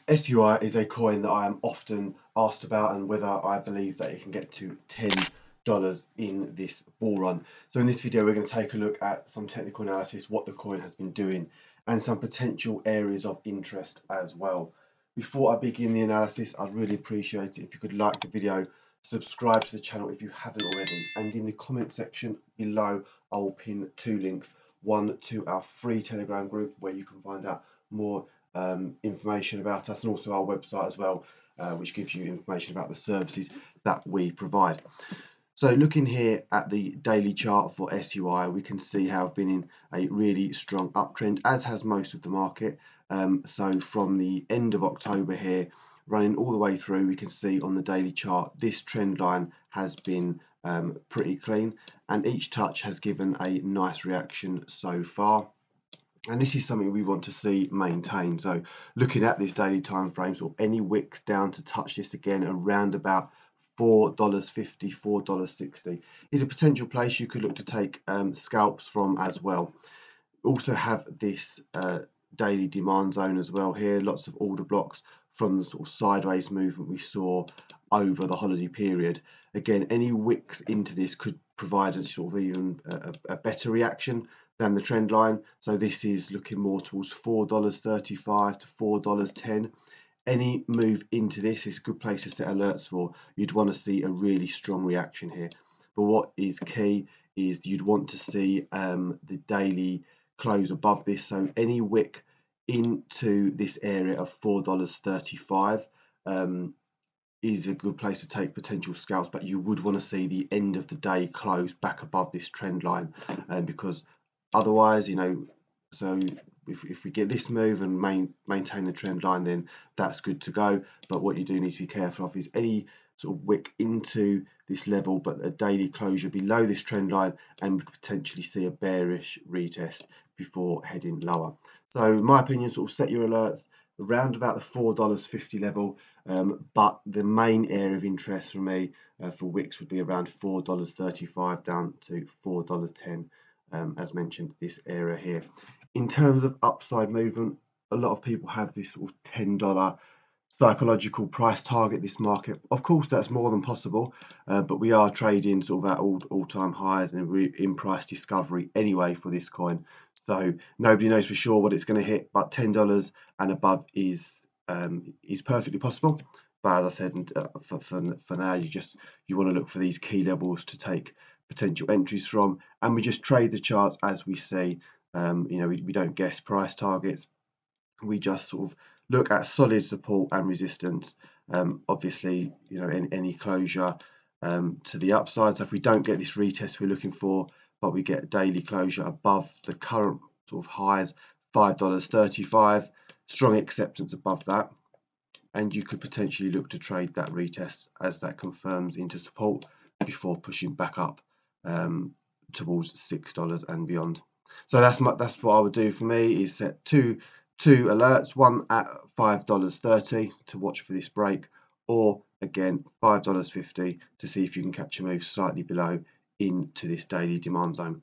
SUI is a coin that I am often asked about and whether I believe that it can get to $10 in this bull run. So in this video we're going to take a look at some technical analysis, what the coin has been doing and some potential areas of interest as well. Before I begin the analysis, I'd really appreciate it if you could like the video, subscribe to the channel if you haven't already, and in the comment section below I will pin two links. One to our free Telegram group where you can find out more information about us, and also our website as well, which gives you information about the services that we provide. So looking here at the daily chart for SUI, we can see how I've been in a really strong uptrend, as has most of the market. So from the end of October here, running all the way through, we can see on the daily chart this trend line has been pretty clean, and each touch has given a nice reaction so far. And this is something we want to see maintained. So looking at this daily time frame, so any wicks down to touch this again around about $4.50, $4.60 is a potential place you could look to take scalps from as well. Also have this daily demand zone as well here, lots of order blocks from the sort of sideways movement we saw over the holiday period. Again, any wicks into this could provide a sort of even a better reaction than the trend line. So this is looking more towards $4.35 to $4.10. Any move into this is a good place to set alerts for. You'd want to see a really strong reaction here. But what is key is you'd want to see the daily close above this. So any wick into this area of $4.35 is a good place to take potential scalps, but you would want to see the end of the day close back above this trend line, because otherwise, so if we get this move and maintain the trend line, then that's good to go. But what you do need to be careful of is any sort of wick into this level, but a daily closure below this trend line, and we could potentially see a bearish retest before heading lower. So in my opinion, sort of set your alerts around about the $4.50 level, but the main area of interest for me for wicks would be around $4.35 down to $4.10, as mentioned, this area here. In terms of upside movement, a lot of people have this sort of $10 psychological price target this market. Of course, that's more than possible, but we are trading sort of at all-time highs and we're in price discovery anyway for this coin. So nobody knows for sure what it's going to hit, but $10 and above is perfectly possible. But as I said, for now, you want to look for these key levels to take potential entries from, and we just trade the charts as we see. We don't guess price targets. We just sort of look at solid support and resistance. Obviously, in any closure to the upside. So if we don't get this retest we're looking for, but we get daily closure above the current sort of highs, $5.35, strong acceptance above that, and you could potentially look to trade that retest as that confirms into support before pushing back up towards $6 and beyond. So that's what I would do for me, is set two alerts, one at $5.30 to watch for this break, or again $5.50 to see if you can catch a move slightly below into this daily demand zone.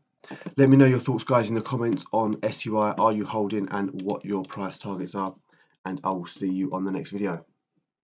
Let me know your thoughts, guys, in the comments on SUI. Are you holding and what your price targets are? And I will see you on the next video.